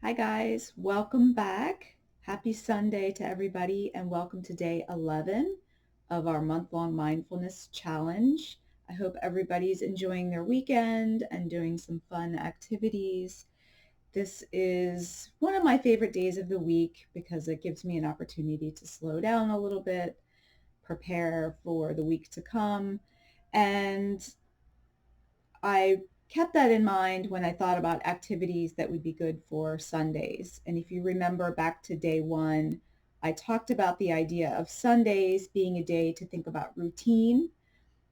Hi guys, welcome back. Happy Sunday to everybody and welcome to day 11 of our month-long mindfulness challenge. I hope everybody's enjoying their weekend and doing some fun activities. This is one of my favorite days of the week because it gives me an opportunity to slow down a little bit, prepare for the week to come, and I kept that in mind when I thought about activities that would be good for Sundays. And if you remember back to day one, I talked about the idea of Sundays being a day to think about routine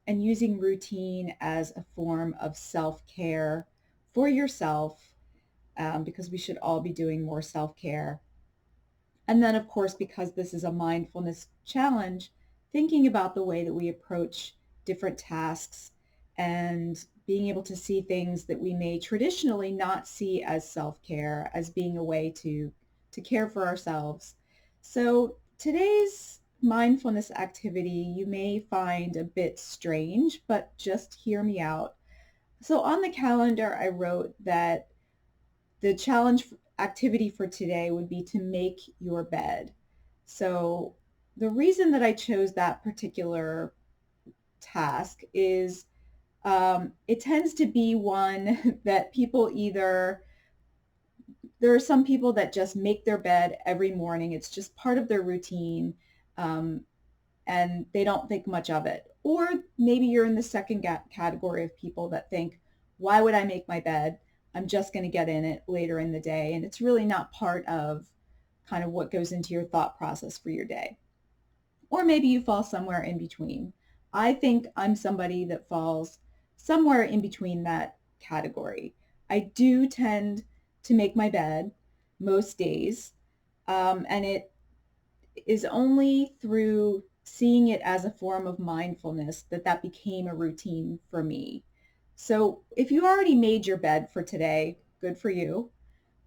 and using routine as a form of self-care for yourself, because we should all be doing more self-care. And then, of course, because this is a mindfulness challenge, thinking about the way that we approach different tasks and being able to see things that we may traditionally not see as self-care, as being a way to care for ourselves. So today's mindfulness activity you may find a bit strange, but just hear me out. So on the calendar, I wrote that the challenge activity for today would be to make your bed. So the reason that I chose that particular task is it tends to be one that people either, there are some people that just make their bed every morning. It's just part of their routine, um, and they don't think much of it. Or maybe you're in the second category of people that think, why would I make my bed? I'm just going to get in it later in the day. And it's really not part of kind of what goes into your thought process for your day. Or maybe you fall somewhere in between. I think I'm somebody that falls somewhere in between that category. I do tend to make my bed most days, and it is only through seeing it as a form of mindfulness that became a routine for me. So if you already made your bed for today, good for you.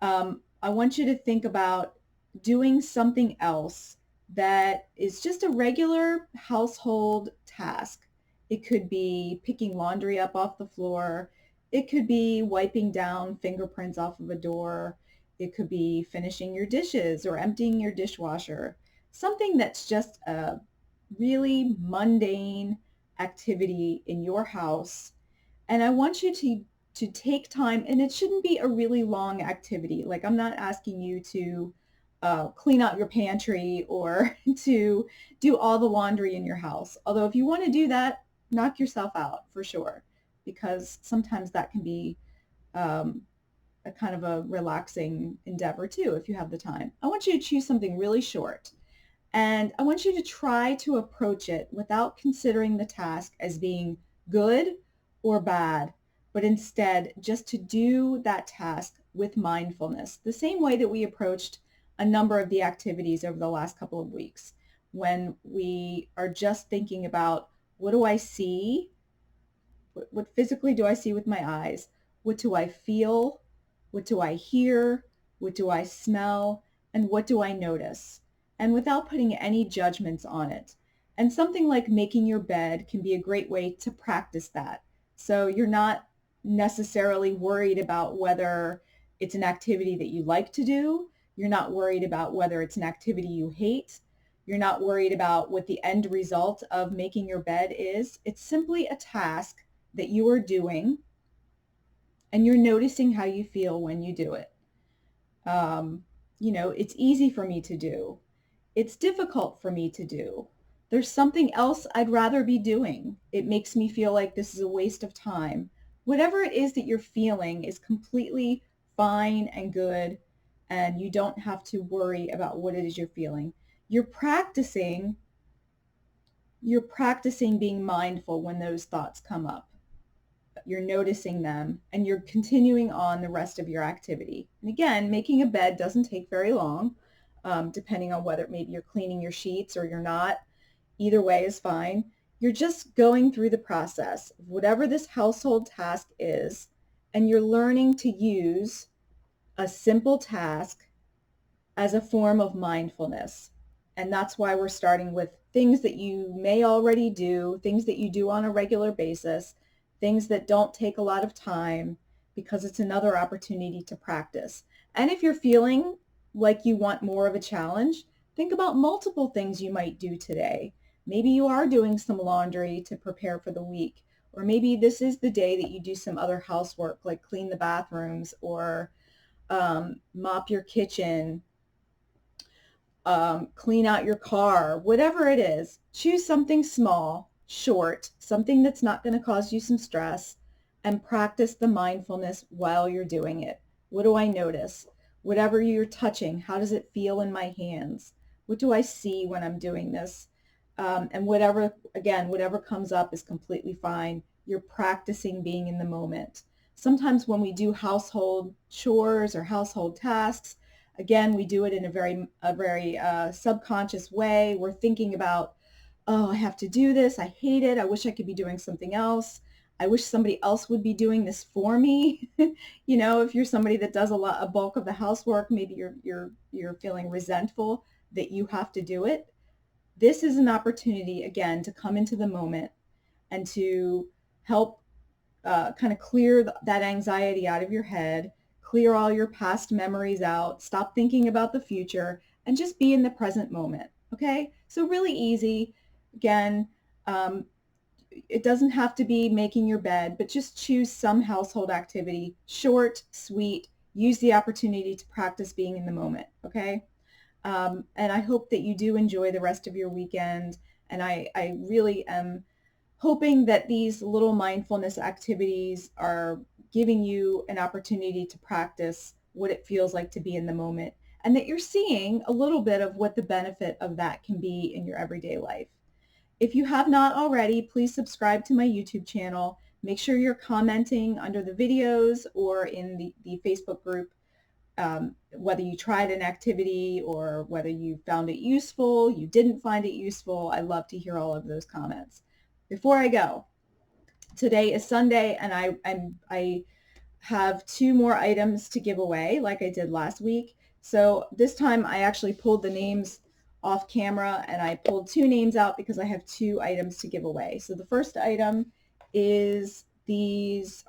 I want you to think about doing something else that is just a regular household task. It could be picking laundry up off the floor. It could be wiping down fingerprints off of a door. It could be finishing your dishes or emptying your dishwasher. Something that's just a really mundane activity in your house, and I want you to take time, and it shouldn't be a really long activity. Like, I'm not asking you to clean out your pantry or to do all the laundry in your house. Although if you want to do that, knock yourself out for sure, because sometimes that can be um, a kind of a relaxing endeavor too if you have the time. I want you to choose something really short. And I want you to try to approach it without considering the task as being good or bad, but instead just to do that task with mindfulness, the same way that we approached a number of the activities over the last couple of weeks, when we are just thinking about, what do I see? What physically do I see with my eyes? What do I feel? What do I hear? What do I smell? And what do I notice? And without putting any judgments on it. And something like making your bed can be a great way to practice that. So you're not necessarily worried about whether it's an activity that you like to do. You're not worried about whether it's an activity you hate. You're not worried about what the end result of making your bed is. It's simply a task that you are doing, and you're noticing how you feel when you do it. Um, it's easy for me to do. It's difficult for me to do. There's something else I'd rather be doing. It makes me feel like this is a waste of time. Whatever it is that you're feeling is completely fine and good, and you don't have to worry about what it is you're feeling. You're practicing, you're practicing being mindful when those thoughts come up. You're noticing them, and you're continuing on the rest of your activity. And again, making a bed doesn't take very long, depending on whether maybe you're cleaning your sheets or you're not. Either way is fine. You're just going through the process of whatever this household task is, and you're learning to use a simple task as a form of mindfulness. And that's why we're starting with things that you may already do, things that you do on a regular basis, things that don't take a lot of time, because it's another opportunity to practice. And if you're feeling like you want more of a challenge, think about multiple things you might do today. Maybe you are doing some laundry to prepare for the week, or maybe this is the day that you do some other housework like clean the bathrooms or mop your kitchen, clean out your car, whatever it is. Choose something small, short, something that's not going to cause you some stress, and practice the mindfulness while you're doing it. What do I notice? Whatever you're touching, how does it feel in my hands? What do I see when I'm doing this? And whatever, again, whatever comes up is completely fine. You're practicing being in the moment. Sometimes when we do household chores or household tasks, again, we do it in a very subconscious way. We're thinking about, oh, I have to do this. I hate it. I wish I could be doing something else. I wish somebody else would be doing this for me. You know, if you're somebody that does a bulk of the housework, maybe you're feeling resentful that you have to do it. This is an opportunity, again, to come into the moment and to help kind of clear that anxiety out of your head, clear all your past memories out, stop thinking about the future, and just be in the present moment. Okay? So really easy. Again, it doesn't have to be making your bed, but just choose some household activity, short, sweet, use the opportunity to practice being in the moment. Okay? And I hope that you do enjoy the rest of your weekend. And I really am hoping that these little mindfulness activities are giving you an opportunity to practice what it feels like to be in the moment, and that you're seeing a little bit of what the benefit of that can be in your everyday life. If you have not already, please subscribe to my YouTube channel. Make sure you're commenting under the videos or in the Facebook group, whether you tried an activity or whether you found it useful, you didn't find it useful. I love to hear all of those comments. Before I go, today is Sunday, and I have 2 more items to give away like I did last week. So this time I actually pulled the names off camera, and I pulled 2 names out because I have 2 items to give away. So the first item is these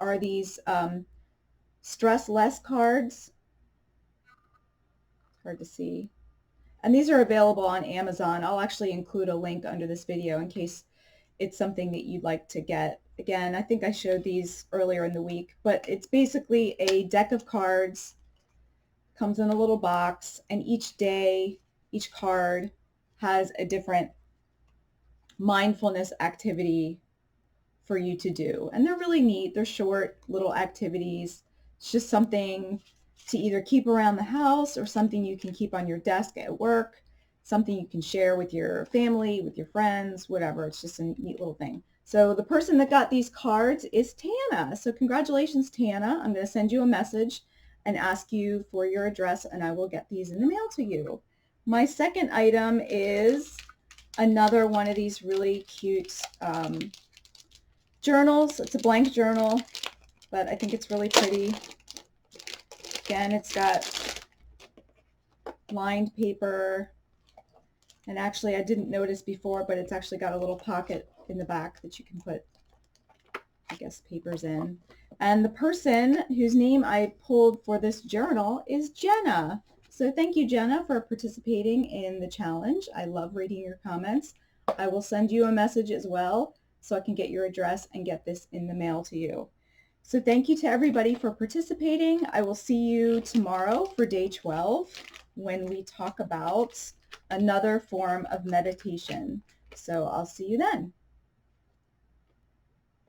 stress less cards. It's hard to see. And these are available on Amazon. I'll actually include a link under this video in case it's something that you'd like to get. Again, I think I showed these earlier in the week, but it's basically a deck of cards, comes in a little box, and each day, each card has a different mindfulness activity for you to do. And they're really neat. They're short little activities. It's just something to either keep around the house or something you can keep on your desk at work, something you can share with your family, with your friends, whatever. It's just a neat little thing. So the person that got these cards is Tana. So congratulations, Tana. I'm going to send you a message and ask you for your address, and I will get these in the mail to you. My second item is another one of these really cute journals. It's a blank journal, but I think it's really pretty. Again, it's got lined paper, and actually I didn't notice before, but it's actually got a little pocket in the back that you can put, I guess, papers in. And the person whose name I pulled for this journal is Jenna. So thank you, Jenna, for participating in the challenge. I love reading your comments. I will send you a message as well so I can get your address and get this in the mail to you. So thank you to everybody for participating. I will see you tomorrow for day 12 when we talk about another form of meditation. So I'll see you then.